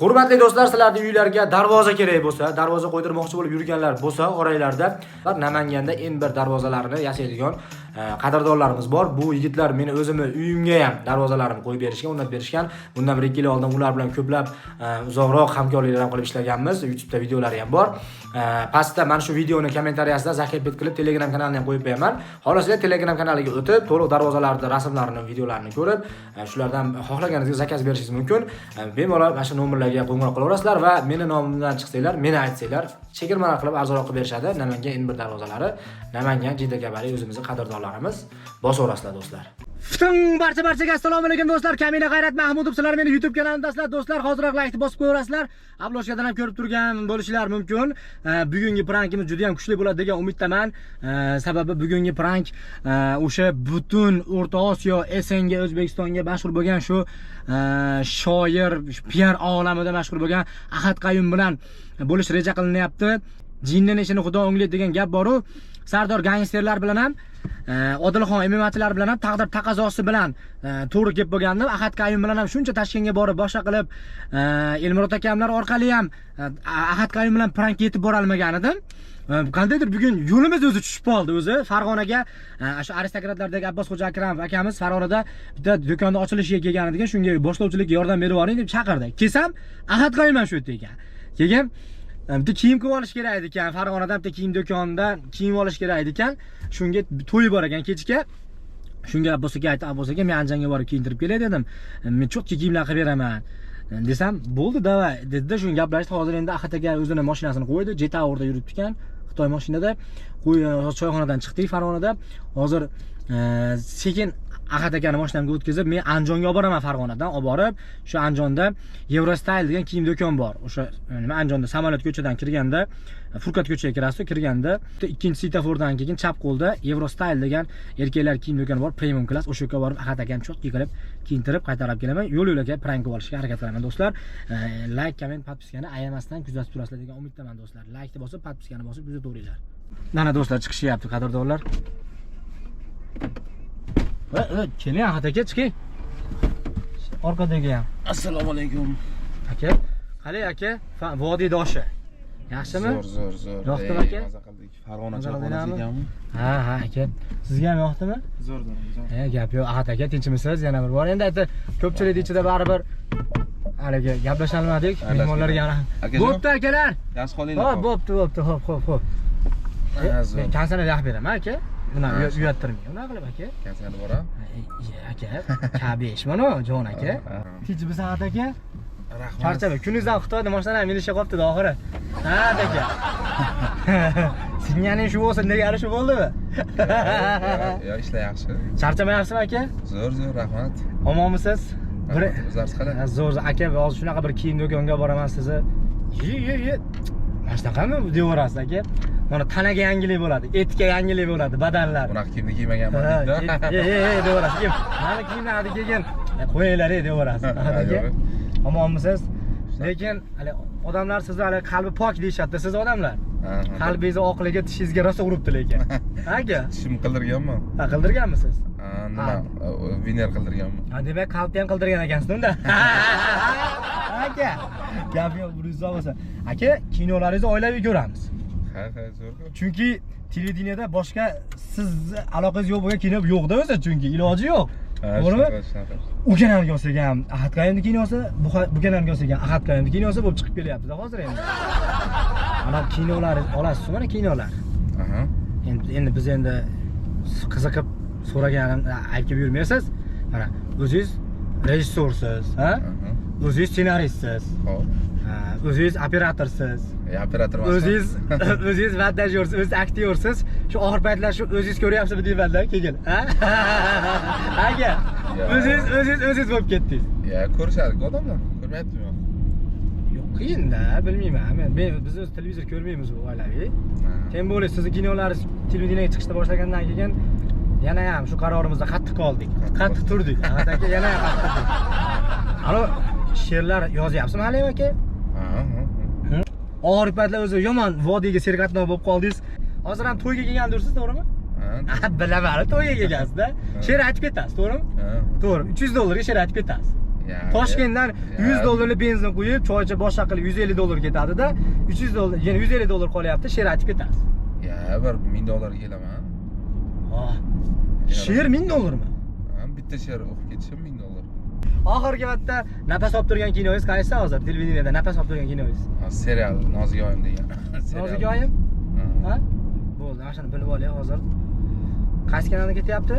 Hurmatli do'stlar, sizlarni uylarga darvoza kerak bo'lsa, darvoza qo'ydirmoqchi bo'lib yurganlar bo'lsa, oranglarda Namanganda eng bir darvozalarni yasaydigan qadrdonlarimiz bor. Bu yigitlar meni o'zimni uyimga ham darvozalarimni qo'yib berishgan, o'rnatib berishgan. Bundan bir 2 yil oldin ular bilan ko'plab uzoqroq hamkorliklar ham qilib ishlaganmiz. YouTube'da videolari ham bor. Pastda mana shu videoni kommentariyasida zaxibet qilib Telegram kanalini ham qo'yib beraman. Xohlasanglar Telegram kanaliga o'tib, to'liq darvozalarning rasmlarini, videolarini ko'rib, shulardan xohlaganingizga zakaz berishingiz mumkin. Bemalol mana shu nomerlarga qo'ng'iroq qilaverasizlar va meni nomimdan chiqsanglar, meni aytsanglar, chegirmalar qilib arzonroq qilib berishadi. Namangan eng bir darvozalari, Namangan Jidda Gabari o'zimizning qadrdonlarimiz. Bosaverasizlar do'stlar. Barchaga assalomu alaykum do'stlar. Kamina G'ayrat Mahmudov, sizlar meni YouTube kanalimdasizlar do'stlar. Hozirroq like bosib qo'yaverasizlar. Uploaddan ham ko'rib turgan bo'lishingiz mumkin. Bugungi prankimiz juda ham kuchli bo'ladi degan umiddaman. Sababi bugungi prank o'sha butun O'rta Osiyo, SNG, O'zbekistonga mashhur bo'lgan shu shoir, PR olamida mashhur bo'lgan Ahad Qayum bilan bo'lish reja qilinyapti. Jinning ishini xudo o'nglaydi degan gap bor-ku. Sardor gangsterlar bilan ham Odilxon MMA-chilar bilan ham taqdir taqozosi bilan to'g'ri kelib bo'lganda Ahad Qayum bilan ham shuncha Toshkentga borib boshqa qilib Elmurod akamlar orqali ham Ahad Qayum bilan prank yetib bora olmagan edim. Qandaydir bugun yo'limiz o'zi tushib qoldi o'zi. Farg'onaga shu aristokratlardagi Abbos Xo'ja Akram akamiz Farg'onada bitta do'konni ochilishiga kelgan ekan. Shunga boshlovchilikka yordam berib yuboring deb chaqirdi. Kelsam Ahad Qayum ham shu yerda ekan. Keyin bitta kiyim qilib olish kerak edi ekan. Farg'onadan bitta kiyim do'konidan kiyim olish kerak edi ekan. Shunga to'y bor ekan kechga. Shunga Abbos aka aytdi, Abbos aka men Andijonga borib kiyintirib kelay dedim. Men cho'tki kiyimlar qilib beraman. Desam, bo'ldi, davay dedi. Shuni gaplashdi. Hozir endi Ahad aka o'zining mashinasini qo'ydi. Jetaurda yuribdi ekan. Xitoy mashinada choyxonadan chiqdik Farg'onada. Hozir sekin Ahad akani mashinamga o'tkazib, men Andijonga olib boraman Farg'onadan. Olib borib, shu Andijonda Eurostyle degan kiyim do'kon bor. O'sha nima Andijonda samolyot ko'chadan kirganda, Furqat ko'chaga kirasiz, kirganda ikkinchi svetofordan keyin chap qo'lda Eurostyle degan erkaklar kiyim do'koni bor, premium klass. O'sha yerga borib Ahad akani cho'tki qilib kiyintirib qaytarib kelaman. Yo'l-yo'lakay prank olishga harakat qilaman do'stlar. Like, comment, podpiskani ayamasdan kuzatib turasizlar degan umiddaman do'stlar. Like bosib, podpiskani bosib kuzataveringlar. Mana do'stlar chiqishyapti qadrdonlar. Keling Ahad aka chiqing. Orqadagi ham. Assalomu alaykum. Aka, qalay aka? Vodiydoshi. Yaxshimi? Zo'r. Yoqdimi aka? Maza qildik. Farg'ona choyxonasi ekanmi? Ha, aka. Sizga ham yoqdimi? Zo'r. Gap yo'q. Ahad aka, tinchmisiz? Yana bir bor. Endi aytdi, ko'pchilik ichida baribir haliga gaplasholmadik. Mehmonlarga ham. Bo'pti akalar. Yaxshi qolinglar. Hop, bo'pti. Xo'p. Men kansani yaq beraman aka. Buni uyattirmang. Nima qilib aka? Kansani bora? Aka, kabesh mana jon aka. Tinchmisiz Ahad aka? Rahmat. Charchab, kuningizdan Xitoyda mashinani minishga qolibdi oxiri. Ha, aka. Singaning shu bo'lsa, nega shu bo'ldimi? Yo, ishlar yaxshi. Charchamayapsizmi aka? Zo'r, rahmat. Omonmisiz? O'zlariz qalay? Zo'r aka, hozir shunaqa bir kiyim do'konga boraman sizni. Ye. Mana shunaqami devorasiz aka? Mana tanaga yangilik bo'ladi, etga yangilik bo'ladi, badanlar. Bunaqa kiyimni kiymaganman deydi. Devorasiz. Mana kiyimlarni kiygan, qo'yinglar devorasiz. Aka. Omonmisiz? Lekin hali odamlar sizni hali qalbi pok deyshadi, siz odamlar. Qalbingiz oqligi tishingizga rosa uribdi lekin. Aka. Tishim qildirganman. Ha, qildirganmisiz? Nima? Viner qildirganman. Ha, demak qalbni ham qildirgan ekansiz unda. Aka. Gap yo'q, buringiz bo'lsa. Aka, kinolaringizni oilaviy ko'ramiz. Ha, zo'r. Chunki televideniyada boshqa siz aloqangiz yo'q bo'lgan kino yo'q-da o'zi, chunki iloji yo'q. To'g'rimi? U kanalga olsak ham Ahad Qayumning kinosi, bu kanalga olsak ham Ahad Qayumning kinosi bo'lib chiqib kelyapti-da hozir endi. Mana kinolar olasiz, mana kinolar. Aha. Endi biz endi qiziqib so'raganim aytib yurmaysiz. Mana o'zingiz rejissyorsiz, ha? O'zingiz ssenaristsiz. Xo'p. O'zingiz operatorsiz. Operator emasman. O'zingiz montajyorsiz, o'zingiz aktyorsiz. Shu oxir paytlar shu o'zingiz ko'ryapsizmi deyman-da, keyin. Ha? Aka. O'zingiz bo'lib ketdingiz. Ya, ko'rishadi odamlar. Ko'rmayaptimi? Yo'q, qiyin-da, bilmayman. Biz o'z televizor ko'rmaymiz u oilaviy. Tem bo'lib sizni kinolaringiz televideniyaga chiqishda boshlagandan keyin yana ham shu qarorimizda qattiq qoldik. Qattiq turdik. Ahad aka yana ham qattiq turdik. Alo, she'rlar yozyapsizmi hali aka? Oxir paytlar o'zi yomon vodiyga serqatnov bo'lib qoldingiz. Hozir ham to'yga kelgandursiz, to'g'rimi? Bilaman, to'yga kelgansiz-da. She'r aytib ketasiz, to'g'rimi? To'g'ri. $300 ga she'r aytib ketasiz. Toshkentdan 100 dollarlik benzin quyib, choycha boshqa qilib 150 dollar ketadi-da, 300 dollar, yana 150 dollar qolyapti, sher aytib ketasiz. Ya, bir 1000 dollarga kelaman. Sher 1000 dollarmi? Bitta sher o'qib ketishim 1000 dollar. Oxirgi marta nafas olib turgan kinoyingiz qaysi hozir? Televideniyada nafas olib turgan kinoyingiz. Serial Nozik oyim degan. Nozik oyim? Ha? Bo'ldi, mana shuni bilib olay hozir. Qaysi kanalga ketyapti?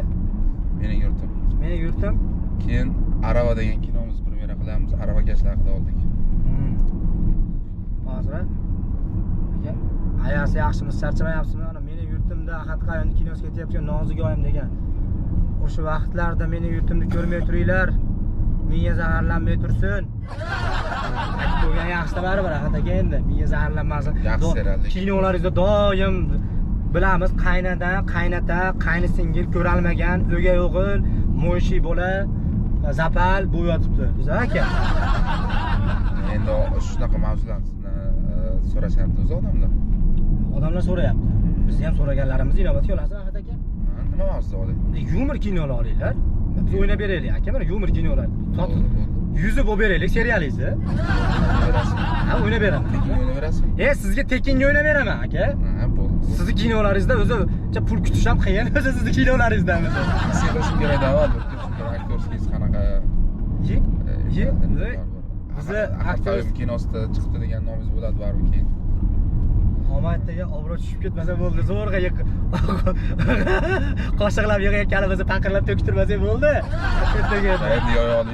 Mening yurtim. Mening yurtim. Keyin Arava degan kinomiz premyera qilamiz. Aravagachilar haqida oldik. Hozir aka, ayasi yaxshimi, charchamayapsizmi? Ana mening yurtimda Ahad Qayonning kinosiga ketyapti, Nozik oyim degan. O'sha vaqtlarda mening yurtimni ko'rmay turinglar. Miya zaharlanmay tursin. Aytib qo'ygan yaxshi baribir Ahad aka endi. Miya zaharlanmasin. Yaxshi serial. Kinolaringizda doim bilamiz, qaynada, qaynata, qaynisingil ko'ralmagan o'gay o'g'il, mo'yshi bola, zapal bu yotibdi. Bizlar aka. Endi shunaqa mavzularni so'rashyapti o'zi odamlar. Odamlar so'rayapti. Biz ham so'raganlarimizni inobatga olasiz Ahad aka. Nima mavzu oling? Yumor kinolar olinglar. Biz o'ynab beraylik aka, mana yumor kinolar. Yuzi bo'lib beraylik serialingizni. Ha, o'ynab beraman. Tekin o'ynab berasizmi? Sizga tekinga o'ynab beraman aka. Ha, bo'ldi. Sizni kinolaringizda o'zi pul kutish ham qiyin, o'zi sizni kinolaringizdan o'zi. Sevishim kerak avval, aktyorskiz qanaqa? Bizni aktyor kinosida chiqdi degan nomingiz bo'ladi baribir keyin. Qomatdagi obro' tushib ketmasa bo'ldi, zo'rg'a qoshiqlab yig'ayotganimizni paqirlab to'ktirmasak bo'ldi. Ertaga endi yo'q bo'ladi.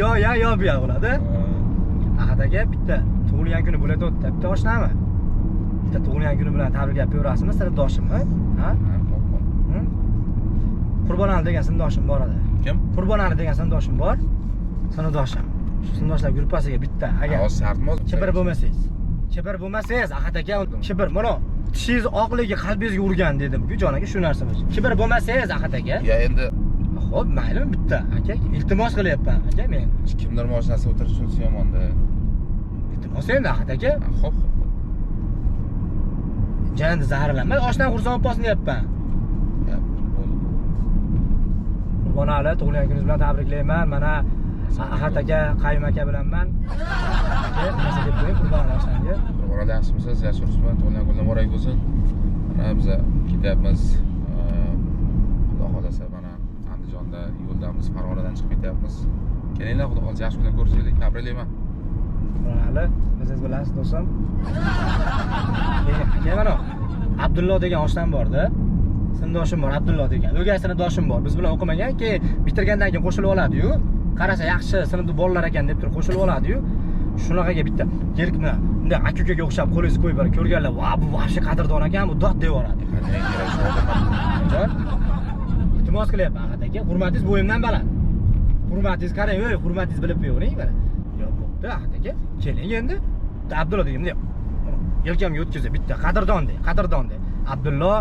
Yo bu yoq bo'ladi. Ahad aka bitta tug'ilgan kuni bo'ladi o'tdi. Bitta oshnami? Bitta tug'ilgan kuni bilan tabriklab berasizmi, sinfdoshimmi? Ha? Qurbonali degan sinfdoshim bor edi. Kim? Qurbonali degan sinfdoshim bor. Sinfdoshim. Shu sinfdoshlar gruppasiga bitta agar shartmi? Kibr bo'lmasangiz, Ahad aka, kibr, mana tishingiz oqligi qalbingizga urgan dedim-ku, jon aka, shu narsa bo'yicha. Kibr bo'lmasangiz, Ahad aka. Ya endi xo'p, maylimi bitta, aka. Iltimos qilyapman, aka, men. Kimdir mashinasida o'tirish uchun yomon-da. Iltimos endi, Ahad aka. Xo'p. Janda zaharlanma, oshdan xursand bo'lsin deyapman. Ya, bo'ldi. Qurbonali, tug'ilgan kuningiz bilan tabriklayman. Mana Ahad aka, Qayum aka bilanman. Aka, nima deb qo'ying Qurbonali oshnamga? Qurbonali yaxshimisiz? Yaxshirsiz? Tug'ilgan kunlar muborak bo'lsin. Mana biz ketyapmiz. Xudo xolasa mana Andijonda yo'ldamiz, Farg'onadan chiqib ketyapmiz. Kelinglar, xudo xolasa yaxshi kunlar ko'rishaylik. Tabriklayman. Qurbonali, siz bilasiz do'stim. Aka, mana Abdullo degan oshnam bor-da. Sinfdoshim bor, Abdullo degan. O'gay sinfdoshim bor. Biz bilan o'qimagan, keyin bitirgandan keyin qo'shilib oladi-yu. Qarasa yaxshi sinfda bolalar ekan deb turib qo'shilib oladi-yu. Shunaqaga bitta kelibmi, bunday aka-ukaga o'xshab qo'lingizni qo'yib berib ko'rganlar, "Va, bu vahshiy qadrdon ekan, bu dod" deb yuboradi. Qanday kerak Jon, iltimos qilyapman Ahad aka, hurmatingiz bo'yimdan baland. Hurmatingiz qarang, hurmatingiz bilib qo'ying mana. Yo'q, bo'pti Ahad aka. Keling endi. Abdullo dedim, yelkamga o'tkazib bitta qadrdon de. Abdullo,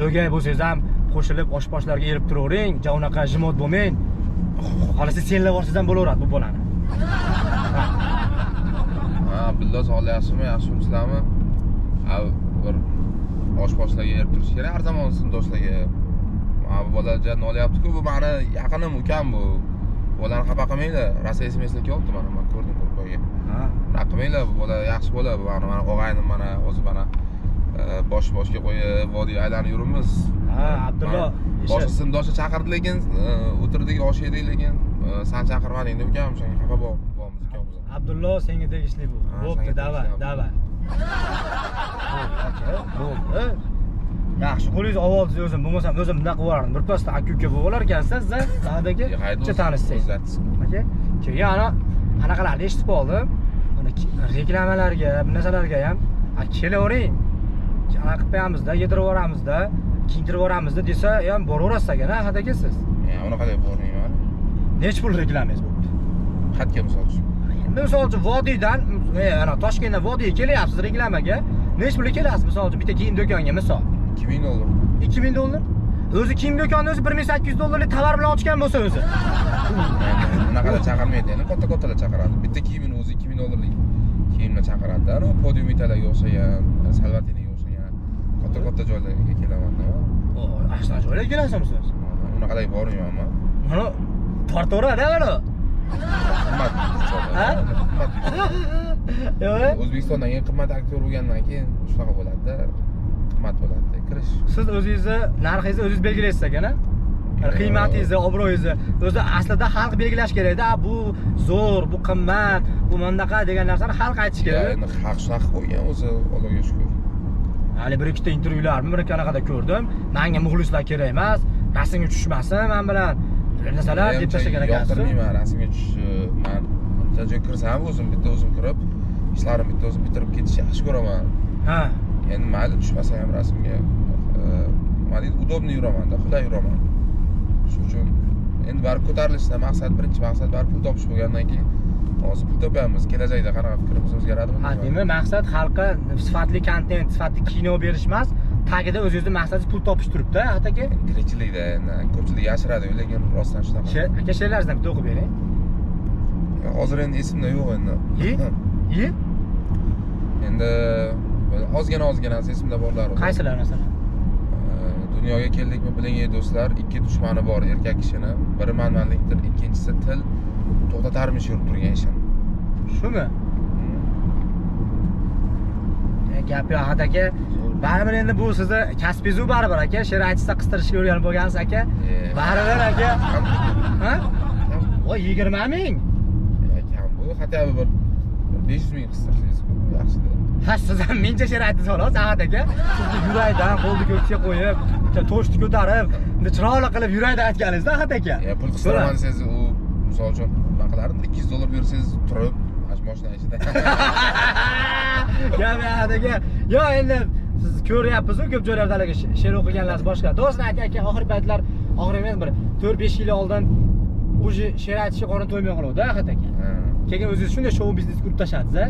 o'gay bo'lsangiz ham qo'shilib oshposhlarga erib turavering, ja unaqa jimot bo'lmang. Xolasi senlar borsiz ham bo'laveradi bu bolani. Abdullo sog'lik yaxshimi? Yaxshimisizlarmi? Bir oshposhlarga erib turish kerak har zamon sinfdoshlarga. Bu bola jan olyapti-ku, bu meni yaqinim ukam bu. Bolani xafa qilmanglar. Rosa SMS-lar kelyapti mana, men ko'rdim qo'ygan. Raqaminglar, bu bola yaxshi bola, bu mana o'g'aynim mana, o'zi mana boshga qo'yib vodiy aylanib yuribmiz. Abdullo boshqa sinfdoshni chaqirdi, lekin o'tirdik, osh yedik, lekin sen chaqirmading deb ukam, shunga xafa bo'lamiz ukamiz. Abdullo senga tegishli bu. Bo'pti, davay. Bo'ldi. Yaxshi, qo'lingiz ovozingiz o'zim bo'lmasam o'zim bunaqa qilardim. Birpasda aka-uka bo'lib olar ekansiz, Ahadagi. Qancha tanishsangiz. Aka, keyin anaqalarni eshitib qoldim. Mana reklamalarga, bu narsalarga ham kelavering. Anaqa qilib qo'yamizda, yedirib yuboramizda, kiyintirib yuboramizda desa, ham boraverasiz aka, Ahadagi siz. Unaqa deb bormayman. Nech pul reklamangiz bo'ldi? Qatga misol uchun. Misol uchun vodiydan, ana Toshkentdan vodiyga kelyapsiz reklamaga. Nech pulga kelasiz misol uchun bitta kiyim do'koniga misol? 2000 dollar. 2000 dollar? O'zi kiyim do'koni o'zi 1800 dollarlik tovar bilan ochgan bo'lsa o'zi. Unaqada chaqirmaydi, endi katta-kattalar chaqiradi. Bitta kiyimini o'zi 2000 dollarlik kiyimni chaqiradi. Ana podium italarga o'xshagan, salvatinaga o'xshagan katta-katta joylarga kelaman-da. Ashna joylarga kelasizmi siz? Unaqalarga bormayman. Mana tortaveradi mana. Qimmat. Ha? Yo'q. O'zbekistondan eng qimmat aktyor bo'lgandan keyin shunaqa bo'ladi-da. Qimmat bo'ladi kirish. Siz o'zingizni narxingizni o'zingiz belgilaysiz ekan-a? Qiymatingizni, obro'yingizni o'zi aslida xalq belgilash kerak-da. Bu zo'r, bu qimmat, bu bundaqa degan narsani xalq aytish kerak. Endi xalq shunaqa qo'ygan o'zi, Allohga shukr. Hali bir ikkita intervyularni bir qanaqada ko'rdim. Menga muxlislar kerak emas, rasmga tushmasin men bilan. Narsalar deb tashlagan ekansiz. Yoqtirmayman rasmga tushish. Men joyga kirsam o'zim bitta o'zim kirib, ishlarimni bitta o'zim bitirib ketishni yaxshi ko'raman. Ha. Endi mayli tushmasa ham rasmga men deydi udobni yuraman-da, qulay yuraman. Shuning uchun endi barib ko'tarilishdan maqsad, birinchi maqsad barib pul topish bo'lgandan keyin hozir pul topamiz. Kelajakda qanaqa fikrimiz o'zgaradimi? Ha, demak maqsad xalqqa sifatli kontent, sifatli kino berish emas, tagida o'zingizning maqsadingiz pul topish turibdi, aka. Tirikchilikda endi ko'pchilik yashiradi, lekin rostdan shunaqa. Aka she'rlaringizdan bitta o'qib bering. Hozir endi esimda yo'q endi. Endi ozgina esimda borlar. Qaysilar masalan? Dunyoga keldikmi biling ey do'stlar, ikki dushmani bor erkak kishini. Biri manmanlikdir, ikkinchisi til. To'xtatarmish yurib turgan ishini. Shumi? Gap yo'q aka. Baribir endi bu sizni kasbingiz baribir aka. She'r aytishda qistirishga o'rganib bo'lgansiz aka. Baribir aka. Ha? Voy 20 ming. Kam bu, hatto bir 500 ming qistirsangiz yaxshi-da. Ha, siz ham mencha she'r aytdingiz xolos, Ahad aka. Sizni yurakdan qo'lni ko'kka qo'yib, bitta toshni ko'tarib, bunday chiroyli qilib yurakdan aytganingiz-da, Ahad aka. Pul qistiraman desangiz, u misol uchun nima qilardim? $200 bersangiz turib, mashina ichida. Gap Ahad aka. Yo, endi siz ko'ryapsiz-ku, ko'p joylarda hali she'r o'qiganlarsiz boshqa. To'g'risini aka, oxirgi paytlar, oxirgi emas, bir 4-5 yil oldin o'zi she'r aytishga qorin to'ymay qoldi, Ahad aka. Keyin o'zingiz shunday shou biznes qurib tashladingiz-a?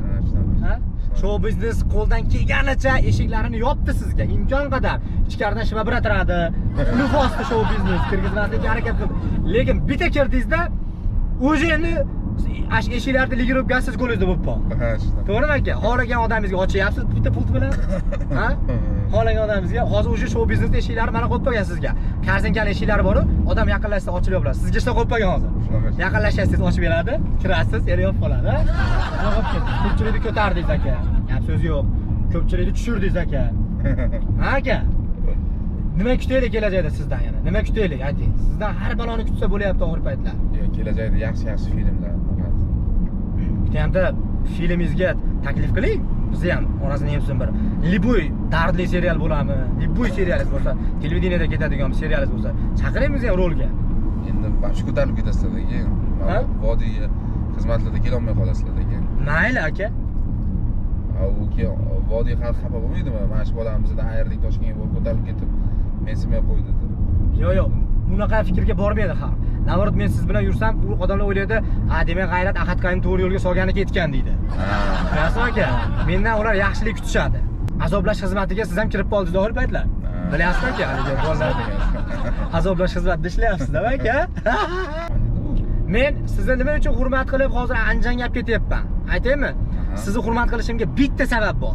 Ha? Shou biznes qo'ldan kelganicha eshiklarini yopdi sizga, imkon qadar. Ichkaridan shibabiratiradi. Uni bosdi shou biznes kirgizmaslikka harakat qildi. Lekin bitta kirdingizda o'zi endi eshiklarni ligirib gazsiz qo'lingizda bo'lib qoldi. Ha, shunaqa. To'g'rimi aka? Xohlagan odamingizga ochyapsiz bitta pul bilan. Ha? Xohlagan odamingizga hozir o'sha shou biznes eshiklari mana qo'yib qo'ygan sizga. Karzinkali eshiklari bor-ku, odam yaqinlashsa ochib beradi. Sizga ishla qo'yib qo'ygan hozir. Yaqinlashangiz ochib beradi, kirasiz, eri yopib qoladi. Yo'q ketdi. Ko'pchilikni ko'tardingiz aka. Gap so'z yo'q. Ko'pchilikni tushirdingiz aka. Ha aka? Nima kutaylik kelajakda sizdan yana? Nima kutaylik ayting. Sizdan har baloni kutsa bo'layapti oxir paytlar. Yo'q, kelajakda yaxshi filmlar faqat. Bitta hamda filmingizga taklif qiling. Bizni ham orasini yemsin bir. Liboy dardli serial bo'ladimi? Liboy serialingiz bo'lsa, televideniyada ketadigan bir serialingiz bo'lsa, chaqiring bizni ham rolga. Endi bash ko'tarib ketasizlar keyin. Vodiyga xizmatlarda kela olmay qolasizlar keyin. Mayli aka. U keyin vodiy xalq xafa bo'lmaydimi? Mana shu bolamizni ayirdik Toshkentga borib ko'tarib ketib, men simay qo'ydi deb. Yo'q, bunaqa fikrga bormaydi xalq. Navrot men siz bilan yursam, u odamlar o'ylaydi, "Ha, demak G'ayrat Ahad Qayum to'g'ri yo'lga solgani ketgan" deydi. Bilasizmi aka? Mendan ular yaxshilik kutishadi. Azoblash xizmatiga siz ham kirib qoldingiz oxir paytlar. Bilasizmi aka? Haligi bolalar azoblash xizmatida ishlayapsiz-da aka? Men sizni nima uchun hurmat qilib hozir anjan gap ketyapman? Aytaymi? Sizni hurmat qilishimga bitta sabab bor.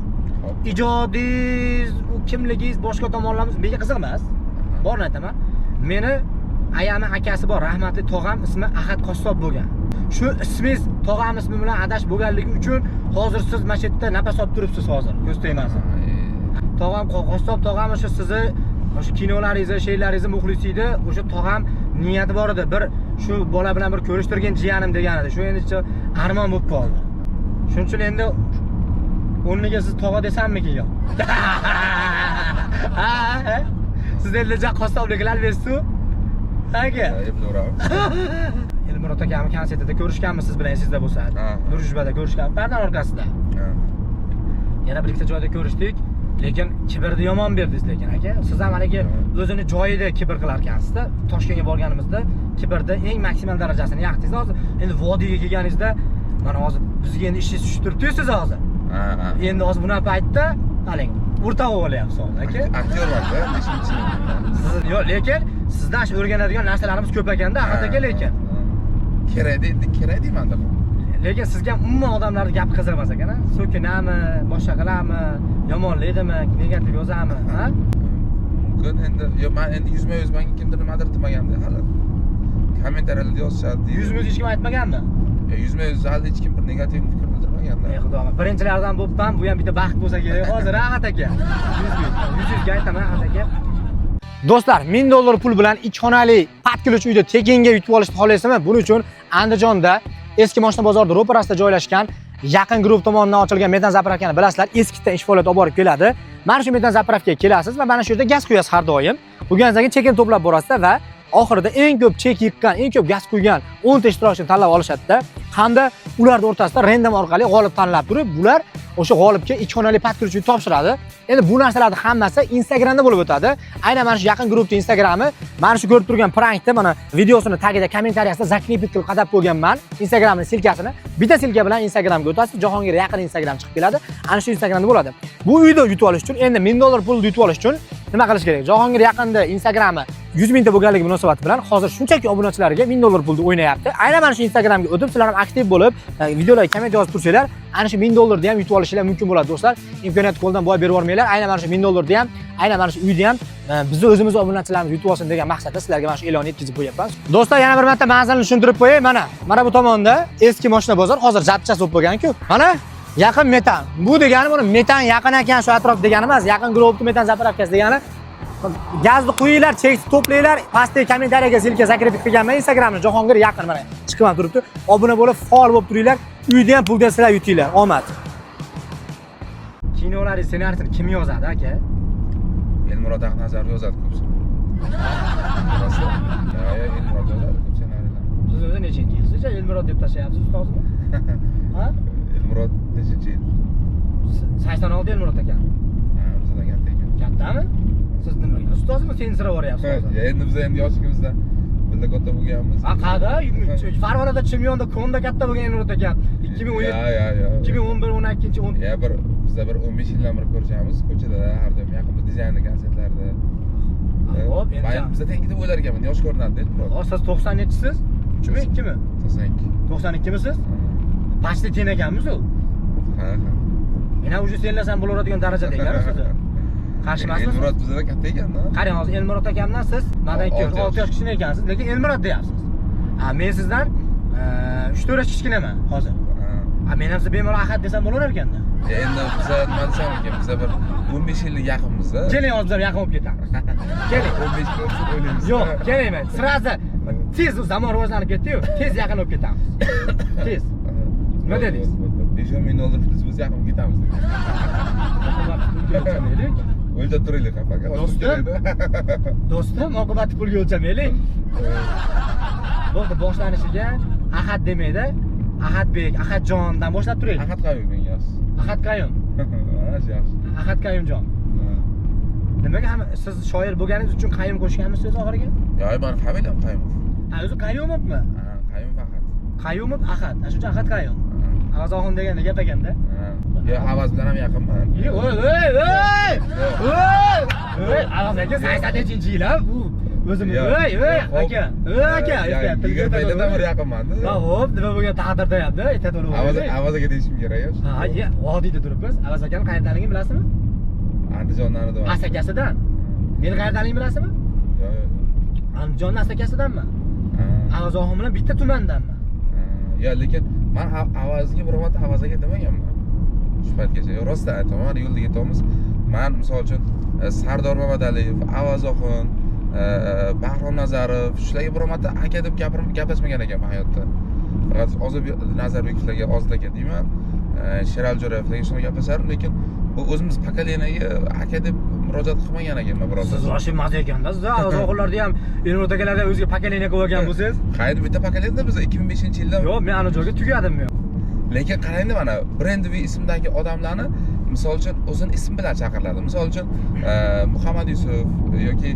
Ijodingiz, kimligingiz, boshqa tomonlarimiz menga qiziq emas. Borni aytaman. Meni ayami akasi bor, rahmatli tog'am ismi Ahad Qassob bo'lgan. Shu ismingiz tog'am ismi bilan adash bo'lganligi uchun hozir siz mana shu yerda nafas olib turibsiz hozir. Ko'z tegmasin. Tog'am Qassob tog'am o'sha sizni o'sha kinolaringizni, she'rlaringizni muxlis edi. O'sha tog'am niyati bor edi. Bir shu bola bilan bir ko'rishtirgan jiyanim degan edi. Shu endi armon bo'lib qoldi. Shuning uchun endi o'rniga siz tog'a desammikin yo'q. Siz endi Qassobliklar bersiz-ku? Aka. Elmurod akam konsertida ko'rishganmiz siz bilan esingizda bo'lsa. Nurjubada ko'rishganmiz, pardan orqasida. Yana bir ikkita joyda ko'rishdik, lekin kibrni yomon berdingiz lekin aka. Siz ham haligi o'zini joyida kibr qilar ekansiz-da. Toshkentga borganimizda kibrda eng maksimal darajasini yaqdingiz. Hozir endi vodiyga kelganingizda mana hozir bizga endi ishingiz tushib turibdi siz hozir. Endi hozir bunaqa paytda haling o'rtoq bo'lyapsiz hozir aka. Aktyorman-da, ishimchi. Siz yo'q, lekin sizdan o'rganadigan narsalarimiz ko'p ekanda, Ahad aka lekin. Kerak deyman-da. Lekin sizga umuman odamlarning gapi qiziqmas ekan-a? So'kinami, boshqa qilami, yomonlikmi, negativ yozami, ha? Mumkin endi, yo men endi yuzma-yuz menga kimdir nimadir demaganda hali. kommentariyalarda yozishadi. Yuzma hech kim aytmaganmi? Yuzma hali hech kim bir negativ fikr bildirmaganda. Ey xudoim, birinchilardan bo'pman, bu ham bitta baxt bo'lsa kerak. Hozir Ahad aka. 100 ga aytaman Ahad aka. Do'stlar, $1000 pul bilan 2 xonali patkilovchi uyda tekinga yutib olishni xohlaysizmi? Buning uchun Andijonda eski mashina bozorida ro'parasida joylashgan Yaqin guruh tomonidan ochilgan metan zapravkani bilasizlar, eskidan ish faoliyat olib borib keladi. Mana shu metan zapravkaga kelasiz va mana shu yerda gaz quyasiz har doim. Bo'lganidan keyin chekin to'plab borasiz va oxirida eng ko'p chek yiqqan, eng ko'p gaz quygan 10 ta ishtirokchini tanlab olishadi-da. Hamda ularning o'rtasida random orqali g'olib tanlab turib, bular o'sha g'olibga 2 xonali patkilovchi uy topshiradi. Endi bu narsalarning hammasi Instagramda bo'lib o'tadi. Aynan mana shu Yaqin guruhning Instagrami, mana shu ko'rib turgan prankda mana videosini tagida kommentariyasida zakripit qilib qadab qo'yganman Instagramning silkasini. Bitta silka bilan Instagramga o'tasiz, Jahongir Yaqin Instagram chiqib keladi. Ana shu Instagramda bo'ladi. Bu uyda yutib olish uchun endi $1000 pulni yutib olish uchun nima qilish kerak? Jahongir Yaqinda Instagrami 100 mingta bo'lganligi munosabati bilan hozir shunchaki obunachilarga $1000 pulni o'ynayapti. Aynan mana shu Instagramga o'tib, sizlar ham aktiv bo'lib, videolarga komment yozib tursanglar, ana shu $1000 ni ham yutib olishinglar mumkin bo'ladi do'stlar. Imkoniyatni qo'ldan boy berib yormanglar. Aynan mana shu $1000 ni ham, aynan mana shu uyni ham bizni o'zimiz obunachilarimiz yutib olsin degan maqsadda sizlarga mana shu e'lonni yetkazib qo'yapman. Do'stlar, yana bir marta manzilni tushuntirib qo'yay. Mana bu tomonda eski mashina bozor, hozir zapchasi bo'lib bo'lgan-ku. Mana Yaqin metan. Bu degani buni metan yaqin ekan shu atrof degani emas. Yaqin guruhning metan zapravkasi degani. Gazni qo'yinglar, chekni to'planglar, pastdagi kommentariyaga zilka zakripit qilganman Instagramni Jahongir Yaqin mana chiqib ham turibdi. Obuna bo'lib, faol bo'lib turinglar. Uyda ham puldan sizlar yutinglar. Omad. Kinolaringiz ssenarisini kim yozadi aka? Elmurod Aqnazarov yozadi ko'psi. Elmurod yozadi ko'p ssenariylar. Siz o'zi nechanchi yilsiz? Elmurod deb tashlayapsiz ustozim? Ha? Elmurod nechanchi yil? 86 Elmurod ekan. Ha, bizdan katta ekan. Kattami? Siz nima ustozmi sensirab boryapsiz hozir? Endi biz yoshligimizda birga katta bo'lganmiz. Aqada, Farg'onada Chimyonda Konda katta bo'lgan Elmurod ekan. 2017 2011 Ya bizda bir 15 yildan beri ko'rishamiz ko'chada, har doim yaqinda dizaynli konsertlarda. Hop, endi bizda tengi deb o'ylar ekanman, yosh ko'rinadi deb. Siz 90-nechisiz? 3mi 2mi? 92. 92misiz? Pastda ten ekanmiz u. Ha. Mena уже senlasam bo'laveradigan darajada ekan siz. Qarshi emasmisiz? Elmurod bizda katta ekan-da. Qarang, hozir Elmurod akamdan siz mendan 2 yosh, 6 yosh kichkina ekansiz, lekin Elmurod deyapsiz. Men sizdan 3-4 yosh kichkinaman hozir. Men ham siz bemalol Ahad desam bo'lar ekanda. Endi biza nima desam ekan, biza bir 15 yillik yaqinmiz-da. Keling, hozir biz yaqin bo'lib ketamiz. Keling. 15 yil o'ylaymiz. Yo'q, keling, sразу tez zamon rivojlanib ketdi-yu, tez yaqin bo'lib ketamiz. Tez. Nima dedingiz? $5 ming pulimiz bo'lsa yaqin bo'lib ketamiz. O'ylab turaylik aka. Do'stim, oqibatni pulga o'lchamaylik. Bo'ldi, boshlanishiga Ahad demaydi. Ahadbek, Ahadjondan boshlab turaylik. Ahad Qayum yoz. Ahad Qayum. Yaxshi. Ahad Qayumjon. Nimaga ham siz shoir bo'lganingiz uchun Qayum qo'shganmisiz oxiriga? Yo'q, men familiyam Qayumov. Ha, o'zi Qayumovmi? Ha, Qayum faqat. Qayumov Ahad. Ana shu Ahad Qayum. Avazoxon deganda gap ekanda. Yo, Avaz bilan ham yaqinman. Voy, Avaz aka 80-yil bu. O'zimiz aka. Aka, Yigirmalarda bir yaqinman-da. Ha, hop, nima bo'lgan taqdirda ham-da, aytadi uni. Avaz aka deyishim kerak-ku. Ha, vodiyda turibmiz. Avaz akani qayerdanligini bilasizmi? Andijondan edi. Asakasidan. Meni qayerdanligini bilasizmi? Yo'q. Andijonning Asakasidanman. Avazoxon bilan bitta tumandanman. Yo, lekin men Avazga bir marta Avaz aka demaganman. Shu paytgacha. Rostdan aytaman, yo'lda ketamiz. Men misol uchun Sardor Mamadaliyev, Avazoxon, Bahrom Nazarov shularga bir marta aka deb gaplashmagan ekanman hayotda. Faqat Ozodbek Nazarbekovlarga Ozodaka deyman, Sherali Jo'rayevlarga shunday gaplashardim, lekin bu o'zimiz pokoleniyaga aka deb murojaat qilmagan ekanman birodar. Siz roshi mazza ekanda, siz Avazoxonlarda ham Elmurod akalarda o'ziga pokoleniya qilgan bo'lsangiz. Qaydi bitta pokoleniyada biz 2005-yilda. Yo'q, men ana joyga tugadim men. Lekin qarangda mana Brandoviy ismdagi odamlarni misol uchun o'zini ism bilan chaqiriladi. Misol uchun Muhammad Yusuf yoki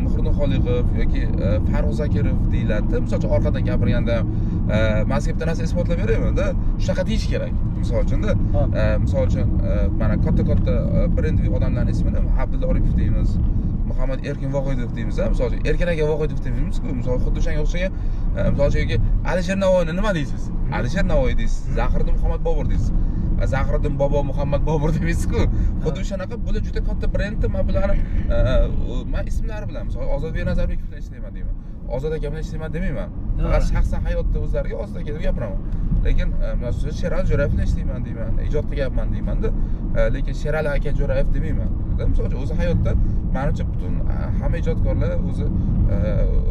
Muhriddin Xoliqov yoki Farruh Zakirov deyiladi. Misol uchun orqadan gapirganda men sizga bitta narsa isbotlab berayman-da. Shunaqa deyish kerak. Misol uchun-da. Misol uchun mana katta Brandoviy odamlarning ismini Abdulla Oripov deymiz. Muhammad Erkin Vohidov deymiz. Misol uchun Erkin aka Vohidov deymiz-ku. Misol xuddi o'shanga o'xshagan misol uchun yoki Alisher Navoiyni nima deysiz? Alisher Navoiy deysiz. Zahiriddin Muhammad Bobur deysiz. Zahiriddin Bobo Muhammad Bobur deysiz-ku. Xuddi o'shanaqa bular juda katta brend, men bularni men ismlari bilan, misol Ozodbek Nazarbekovni eslayman deyman. ozod aka bilan ishlayman demayman. Faqat shaxsan hayotda o'zlariga ozod kelib gapiraman. Lekin masalan Sherali Jo'rayev bilan ishlayman deyman, ijod qilyapman deyman-da. Lekin Sherali aka Jo'rayev demayman. Misol uchun o'zi hayotda menimcha butun hamma ijodkorlar o'zi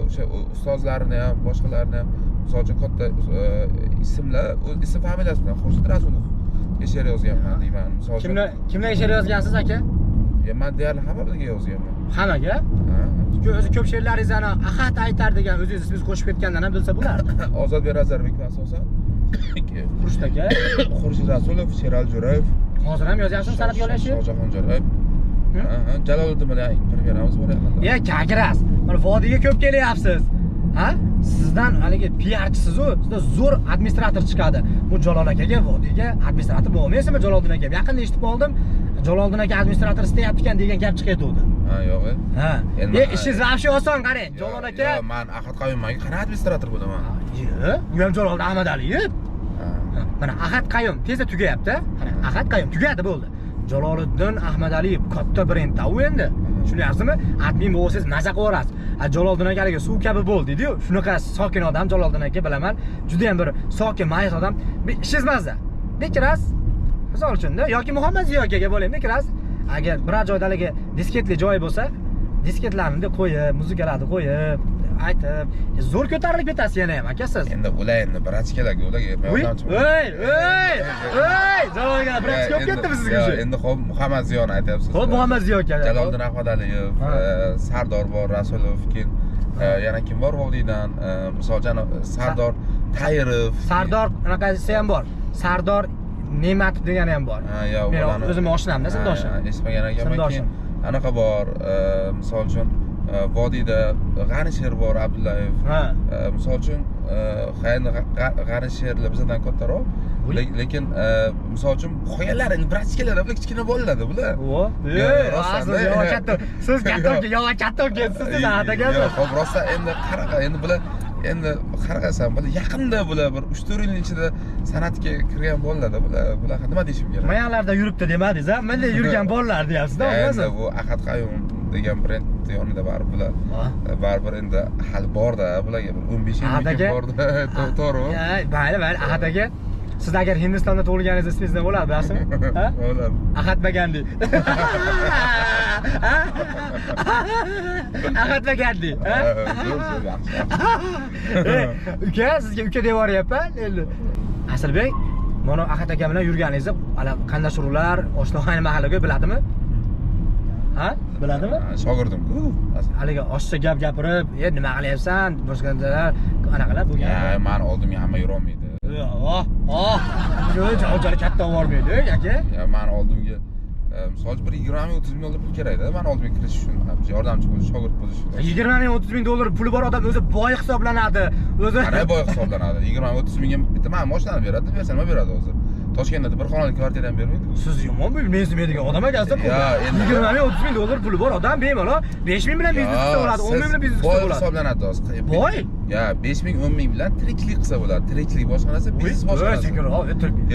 o'sha ustozlarini ham, boshqalarini ham misol uchun katta ismlar, ism familiyasi bilan Xurshid Rasulov she'r yozganman deyman. Misol uchun kimlarga she'r yozgansiz aka? Men deyarli hammaga yozganman. Hammaga? O'zi ko'p she'rlaringizni Ahad aytar degan o'zingiz ismingizni qo'shib ketgandan ham bilsa bo'lardi. Ozod Berazarbekov asosan Xurshid aka, Xurshid Rasulov, Sherali Jo'rayev. hozir ham yozyapsiz san'atga yo'lashib? Shohjahon Jo'rayev. Jaloliddin bilan premyeramiz bor yaqinda. Kagiras, mana vodiyga ko'p kelyapsiz. Ha? Sizdan haligi PR-chisiz-ku, sizda zo'r administrator chiqadi. Bu Jalol akaga vodiyga administrator bo'lmaysizmi Jaloliddin aka? Yaqinda eshitib qoldim. Jaloliddin aka administrator istayapti ekan degan gap chiqayotdi. Ha, yo'q. Ha. Ishingiz vaqti oson qarang. Jalol aka. Yo'q, men Ahad Qayumman, qana administrator bo'laman. Yo'q, u ham Jaloliddin Ahmadaliyev. Mana Ahad Qayum tezda tugayapti. Qara, Ahad Qayum tugadi bo'ldi. Jaloliddin Ahmadaliyev katta brendda u endi. Tushunyapsizmi? Admin bo'lsangiz maza qilaverasiz. Jaloliddin akaliga suv kabi bo'ldi-ku. Shunaqa sokin odam Jaloliddin aka bilaman. Juda ham bir sokin, mayus odam. Ishingiz mazza. Bekiras misol uchun-da yoki Muhammad Ziyo akaga bo'laymi, bekiras. Agar biror joyda haligi disketli joy bo'lsa, disketlarni qo'yib, muzikalarni qo'yib, aytib, zo'r ko'tarilib ketasiz yana ham aka siz. Endi ular endi brachkalarga ularga yordamchi. Jalol aka brachka olib ketdimi sizga? Yo'q, endi xo'p Muhammad Ziyoni aytyapsiz. Xo'p, Muhammad Ziyo aka. Jaloliddin Ahmadaliyev, Sardor bor, Rasulov, keyin yana kim bor Vodiydan? Misoljan Sardor Tayrov. Sardor anaqasi ham bor. Sardor Ne'matov degani ham bor. Ha, yo'q, men o'zim oshnamda, sindoshim. Esmagan ekanman, keyin anaqa bor, misol uchun Vodiyda G'anisher bor, Abdullayev. Misol uchun G'anisherlar bizdan kattaroq. Lekin misol uchun qo'yganlar endi brachkalar bular kichkina bolalarda bular. Siz katta o'tgansiz adaga. Yo'q, xo'p, rostdan endi qaraqa, endi bular endi qarasam bular yaqinda bular bir 3-4 yil ichida san'atga kirgan bolalarda bular nima deyishim kerak? Mayoqlarda yuribdi demadingiz, ha? Bunday yurgan bolalar deyapsiz-da, endi bu Ahad Qayum degan brend yonida baribir endi hali bor-da, bularga bir 15 yil borda, to'g'rimi? Mayli, Ahad aka. Siz agar Hindistonda tug'ilganingiz ismingiz nima bo'ladi, bilasizmi? Ha? Bo'ladi. Ahad Bagandi. Ahad Bagandi, ha? Uka, sizga uka deb yuboryapman endi. Asilbek, mana Ahad aka bilan yurganingizni, qanday suruvlar, oshnoxani mahallaga biladimi? Ha? Biladimi? Shogirdim-ku. Haliga oshcha gap gapirib, nima qilyapsan, boshqalar anaqalar bo'lgan. Men oldimga hamma yura olmaydi. Javobgar katta bormaydi, aka. Men oldimga misol uchun bir 20-30 ming dollar pul kerakda. Men oldimga kirish uchun, yordamchi bo'lish, shogird bo'lish uchun. 20-30 ming dollar puli bor odam o'zi boy hisoblanadi. O'zi qanday boy hisoblanadi? 20-30 mingga bitta men mashinani beradi, bersa nima beradi hozir? Toshkentda bir xonali kvartira ham bermaydi. Siz yomon mensimaydigan odam ekansiz. 20-30 ming dollar puli bor odam bemalol 5 ming bilan biznes qilsa bo'ladi, 10 ming bilan biznes qilsa bo'ladi. Boy hisoblanadi hozir. Boy? Ya 5 ming, 10 ming bilan tirikchilik qilsa bo'ladi. Tirikchilik boshqa narsa, biznes boshqa narsa.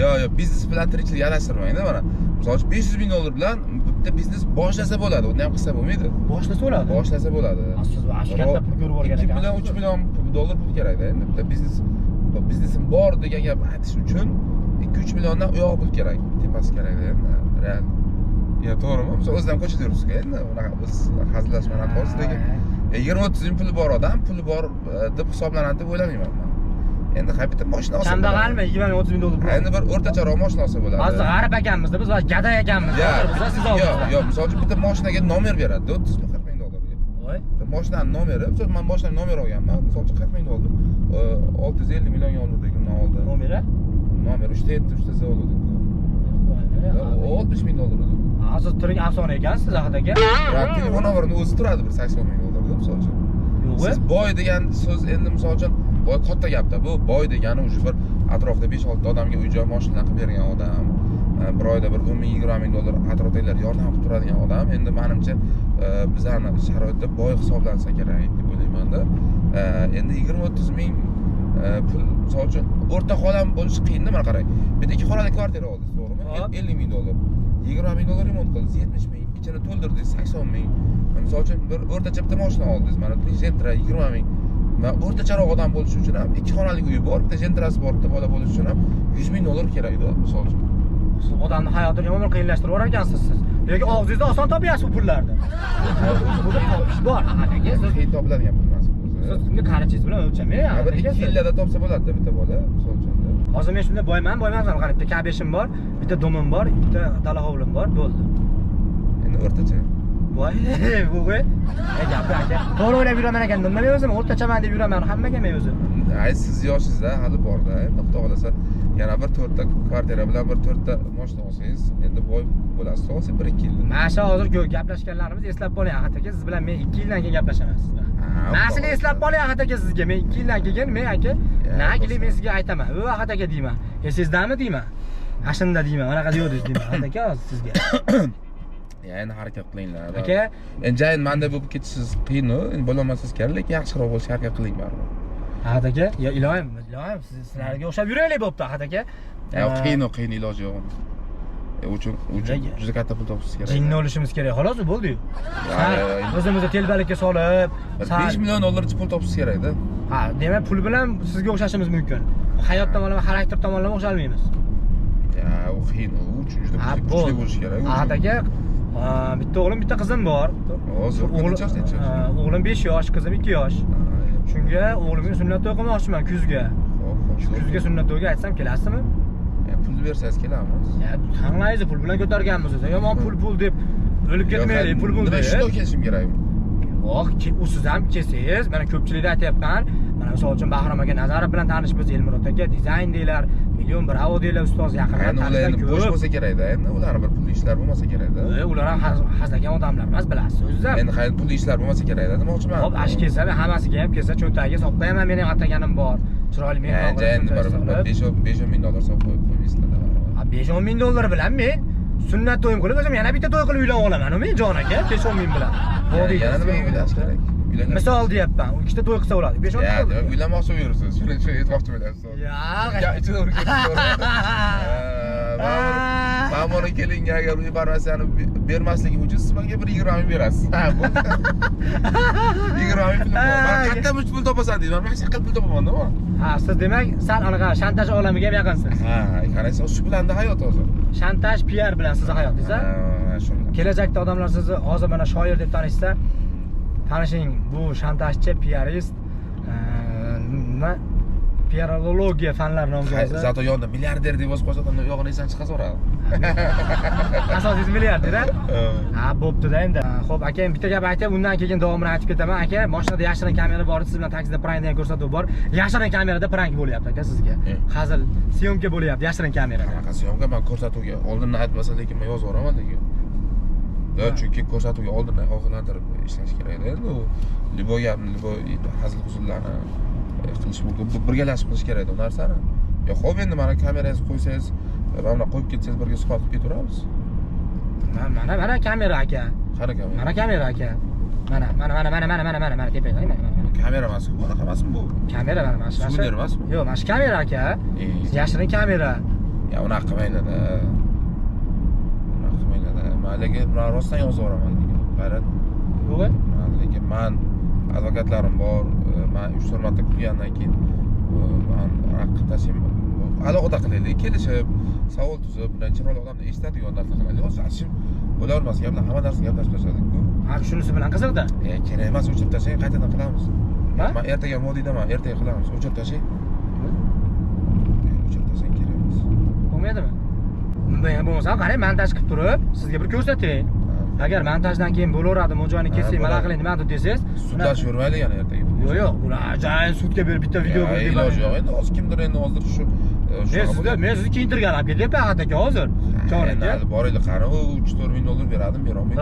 Yo'q, biznes bilan tirikchilik adashtirmangda mana. Misol uchun 500 ming dollar bilan bitta biznes boshlasa bo'ladi. Uni ham qilsa bo'lmaydi. Boshlasa bo'ladi. Boshlasa bo'ladi. Siz katta pul ko'rib olgan ekansiz. 2 million, 3 million dollar pul kerakda. Endi bitta biznesim bor degan gap aytish uchun 2-3 milliondan u yoq pul kerak. Tepasi kerakda endi. Real. Ya to'g'rimi? Biz o'zdan ko'chada yuribsiz endi. Unaqa biz hazillashmani qolsa lekin 20-30 ming puli bor odam, puli bor deb hisoblanadi deb o'ylamayman men. Endi bitta mashina olsa kambag'almi 20-30 ming dollar pul? Endi bir o'rtacharoq mashina olsa bo'ladi. Hozir g'arib ekanmiz-da, biz gaday ekanmiz. Siz oldingizda. Yo'q, misol uchun bitta mashinaga nomer beradi, 30-40 ming dollarga. Voy. Mashinaning nomeri, men mashinaning nomeri olganman, misol uchun 40 ming dollar. 650 million oldik undan oldin. Nomeri 3ta 7 3ta oldik. 60 ming dollar edi. Siz tirik afsona ekansiz, Ahad aka. Telefon nomerini o'zi turadi bir 80 ming dollar deb misol uchun. Siz boy degan so'z endi misol uchun boy katta gapda. Bu boy degani o'sha bir atrofda 5-6 odamga uy-joy, mashina qilib bergan odam. Bir oyda bir 10 ming 20 ming dollar atrofdagilar yordam qilib turadigan odam. Endi menimcha bizlarning sharoitda boy hisoblansa kerak deb o'ylayman-da. Endi 20-30 ming pul misol uchun o'rta xolam bo'lishi qiyin-da, mana qarang. Bitta 2 xonali kvartira oldingiz, to'g'rimi? 50 ming dollar. 20 ming dollar remont qildingiz, 70 ming, ichini to'ldirdingiz, 80 ming. Misol uchun bir o'rtacha bitta mashina oldingiz, mana Gentra 20 ming. va o'rtacharoq odam bo'lish uchun ham 2 xonali uyi bor, bitta jentrasi bor, bitta bola bo'lish uchun ham 100 ming dollar kerak-da, misol uchun. Siz odamni hayotini yomon qiyinlashtirib yuborgansiz siz. Yoki og'zingizda oson topyapsiz bu pullarni. Bunda topish bor, aka. Siz Qiyin topiladigan pul emas. siz kimga qarichingiz bilan o'lchamaysiz. Bir 2 yilda topsa bo'ladi bitta bola, misol uchun. Hozir men shunda boyman, qarang, bitta kabeshim bor, bitta domim bor, bitta dala hovlim bor, bo'ldi. Endi o'rtacha. Voy, bu qo'y. Gapi aka. To'g'ri o'ylab yuraman ekan, nima men o'zim o'rtachaman deb yuraman hammaga men o'zim. Ay siz yoshingizda hali borda, endi xudo xolasa yana bir 4 ta kvartira bilan bir 4 ta mashina olsangiz, endi boy bo'lasiz, hozir 1-2 yilda. Mana shu hozir gaplashganlarimiz eslab qoling, Ahad aka, siz bilan men 2 yildan keyin gaplashaman siz bilan. Mana shuni eslab qoling Ahad aka sizga. Men 2 yildan keyin men aka, nagili men sizga aytaman. O Ahad aka deyman. Esizdami deyman. Ashunda deyman. Unaqa deyordingiz deyman. Ahad aka hozir sizga. Endi harakat qilinglar. Aka, endi jayin menda bo'lib ketishingiz qiyin, endi bo'lolmasangiz kerak, lekin yaxshiroq bo'lishga harakat qiling baribir. Ahad aka, yo ilohim, sizlarga o'xshab yuraylik bo'pti Ahad aka. Qiyin iloji yo'q. Uchun juda katta pul topishimiz kerak. Jinni olishimiz kerak. Xolos, bo'ldi-yu. O'zimizni telbalikka solib, 5 million dollarcha pul topishimiz kerak-da. Ha, demak pul bilan sizga o'xshashimiz mumkin. Hayot tomonlama, xarakter tomonlama o'xshalmaymiz. Ya, u qiyin, u uchun juda kuchli bo'lish kerak. Ahad aka, bitta o'g'lim, bitta qizim bor. Hozir necha? O'g'lim 5 yosh, qizim 2 yosh. Shunga o'g'limga sunnat to'y qilmoqchiman kuzga. Kuzga sunnat to'yga aytsam kelasizmi? Pul bersangiz kelamiz. Ya, qanaqangizni pul bilan ko'targanmiz o'zi. Yomon pul deb o'lib ketmaylik, pul deb. Nima shunday kelishim kerakmi? Yo'q, siz ham kelsangiz, mana ko'pchilikda aytayapman. Mana misol uchun Bahrom aka Nazarov bilan tanishmiz, Elmurod aka dizayn deylar, million bravo deylar, ustoz yaqindan tanishgan ko'p. Bo'sh bo'lsa kerak-da, endi ular bir pul ishlar bo'lmasa kerak-da. Ular ham hazlagan odamlar emas, bilasiz o'zingiz ham. Endi qaysi pul ishlar bo'lmasa kerak-da, demoqchiman. Hop, ash kelsa, men hammasiga ham kelsa, cho'ntagiga solib qo'yaman, mening ataganim bor. Chiroyli men endi bir 5 ming dollar solib qo'ymaysizlar. 5-10 ming dollar bilan men sunnat to'yim qilib, o'zim yana bitta to'y qilib uylanib olaman, men jon aka, 5-10 ming bilan. Yana nima uylanish kerak? Misol deyapman, u ikkita to'y qilsa bo'ladi. 5-10 ming. Ya, demak uylanmoqchi bo'lursiz. Shuni aytmoqchi bo'lyapsiz. Ya, ichida urib men buni kelinga agar uy barmasini bermasligi uchun siz menga bir 20 ming berasiz. Ha, bu 20 ming pul bor. Men qayerdan pul topasan deyman. Men hech qanday pul topaman-da. Ha, siz demak sal anaqa shantaj olamiga yaqinsiz. Ha, qaraysiz, shu bilan hayot hozir. Shantaj, PR bilan sizni hayotingiz, ha? Shu bilan. Kelajakda odamlar sizni hozir mana shoir deb tanishsa, tanishing, bu shantajchi, PRist, nima? PR-ologiya fanlar nomzodi. Zato yonda milliarder deb yozib qo'ysa, unda yog'ini esan chiqaveradi. Asosiy milliarder, ha? Bo'pti-da endi. Xo'p, aka, bitta gap aytib, undan keyin davomini aytib ketaman. Aka, mashinada yashirin kamera bor, siz bilan taksida prank degan ko'rsatuv bor. Yashirin kamerada prank bo'lyapti aka sizga. Hazil, syomka bo'lyapti yashirin kamerada. Qanaqa syomka? Men ko'rsatuvga oldindan aytmasa, lekin men yozib yuboraman lekin. Yo, chunki ko'rsatuvga oldindan oxirlantirib ishlash kerak-da. Endi u libo gapni, libo hazil huzullarni qilish mumkin. Birgalashib qilish kerak-da u narsani. Yo, xo'p endi mana kamerangizni qo'ysangiz, mana qo'yib ketsangiz birga suhbat qilib ketaveramiz. Mana kamera aka. Qani kamera? Mana kamera aka. Mana tepaga, mana. Kamera emas, bu anaqa emasmi bu? Kamera mana shu. Suvenir emasmi? Yo'q, mana shu kamera aka. Yashirin kamera. Ya, unaqa qilmaydi-da. Lekin men rostdan yozib yuboraman lekin. G'ayrat. Yo'q. Lekin men advokatlarim bor. Men 3-4 marta kulgandan keyin men haqq tashim aloqada qilaylik, kelishib, savol tuzib, chiroyli odamni eshitadigan narsa qilaylik. Hozir ashim bo'lavermas gaplar, hamma narsa gaplashib tashladik-ku. Ha, shunisi bilan qiziqda. Kerak emas, o'chirib tashlang, qaytadan qilamiz. Men ertaga modiydaman, ertaga qilamiz. O'chirib tashlang. O'chirib tashlang kerak emas. Bo'lmaydimi? Men bo'lmasa, qarang, montaj qilib turib, sizga bir ko'rsatay. Agar montajdan keyin bo'laveradi, mo'jani kelsak, mana qiling, nima deb desangiz, sudlash yurmaylik yana ertaga. Yo'q, ular ajoyib sudga berib bitta video berib. Iloji yo'q. Endi hozir kimdir endi hozir shu men sizni kiyintirganman, deb Ahad aka hozir. Jon aka. Endi boringlar, qani u 3-4 ming dollar beradim, berolmaydi.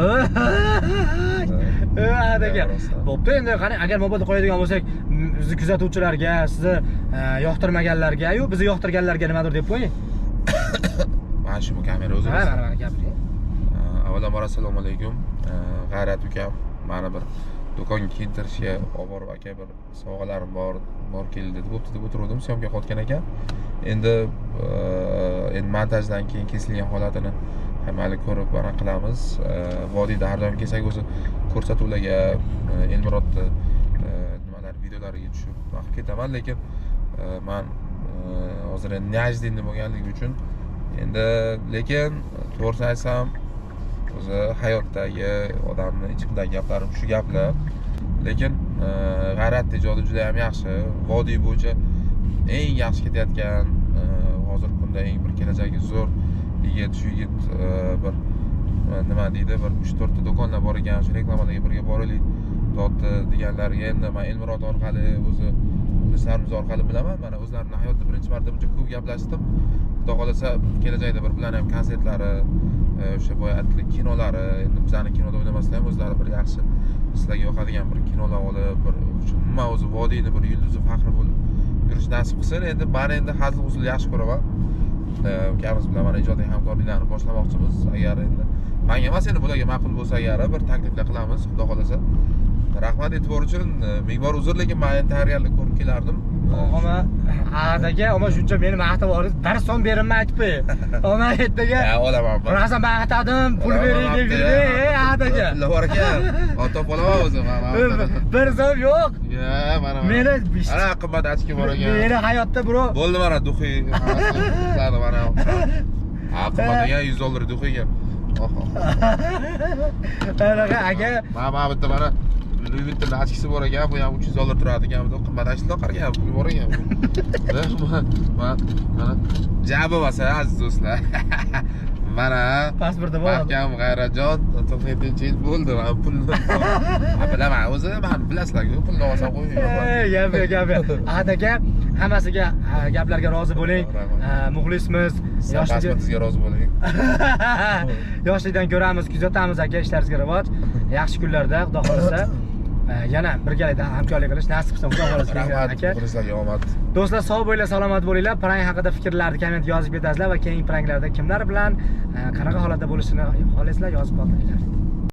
Ahad aka. Bo'pti, endi qani agar mobilda qo'yadigan bo'lsak, bizni kuzatuvchilarga, sizni yoqtirmaganlarga, yo bizni yoqtirganlarga nimadir deb qo'ying. Mana shu kamera o'zingiz. Ha, mana gapiring. Avvalambor assalomu alaykum. G'ayrat ukam, mana bir do'konga kiyintirishga olib borib aka bir sovg'alarim bor keldi deb bo'pti deb o'tirdim, syomka qilayotgan ekan. Endi montajdan keyin kesilgan holatini mayli ko'rib mana qilamiz. Vodiyda har doim kelsak o'zi ko'rsatuvlarga Elmurodni nimalar videolariga tushib vaqt ketaman, lekin men hozir endi najdinda bo'lganligi uchun endi lekin to'g'risini aytsam o'zi hayotdagi odamni ichimdagi gaplarim shu gaplar. Lekin g'ayrat ijodi juda ham yaxshi. Vodiy bo'yicha eng yaxshi ketayotgan hozirgi kunda eng bir kelajagi zo'r yigit, shu yigit bir nima deydi, bir 3-4 ta do'konlar bor ekan, shu reklamalarga birga boraylik dotdi deganlarga endi men Elmurod orqali o'zi do'stlarimiz orqali bilaman. Mana o'zlarini hayotda birinchi marta buncha ko'p gaplashdim. Xudo xolasa kelajakda bir bilan ham konsertlari, o'sha boya aytgan kinolari, endi bizani kinoda o'ynamasdan ham o'zlari bir yaxshi sizlarga yoqadigan bir kinolar olib, bir umuman o'zi vodiyni bir yulduzi faxri bo'lib yurish nasib qilsin. Endi men endi hazil huzul yaxshi ko'raman. Ukamiz bilan mana ijodiy hamkorliklarni boshlamoqchimiz. Agar endi menga emas, endi bularga ma'qul bo'lsa, agar bir takliflar qilamiz, xudo xolasa. Rahmat e'tibor uchun ming bor uzr, lekin men endi tayyorgarlik ko'rib kelardim. Ama adaga ama shuncha meni maqtab olib, bir so'm berimman aytib qo'y. Ama ertaga olaman. Rasan maqtadim, pul bering deb yurdi, adaga. Pullar bor ekan. Otop olaman o'zim. Bir so'm yo'q. Ya, mana. Meni ana qimmat achki bor ekan. Meni hayotda bro. Bo'ldi mana duxiy. Mana. Ha, qimmat ekan $100 duxiyga. Anaqa aka. Mana bitta mana Louis Vuitton achkisi bor ekan, bu ham $300 turadi ekan, bu qimmat achkilar qargan, pul bor ekan. Mana jabi bo'lsa aziz do'stlar. Mana pasporti bor. Mahkam G'ayratjon 97-yil bo'ldi, mana pulni. Bilaman, o'zi men bilasizlar-ku, pulni olsam qo'ymayman. Gap. Adaga hammasiga gaplarga rozi bo'ling. Muxlismiz, yoshligingizga rozi bo'ling. Yoshlikdan ko'ramiz, kuzatamiz aka, ishlaringizga rivoj. Yaxshi kunlarda, xudo xolasa, yana birgalikda hamkorlik qilish nasib qilsin, xudo xolasa aka. Muxlislarga omad. Do'stlar, sog' bo'linglar, salomat bo'linglar. Prank haqida fikrlarni komment yozib betasizlar va keyingi pranklarda kimlar bilan qanaqa holatda bo'lishini xohlaysizlar yozib qoldiringlar.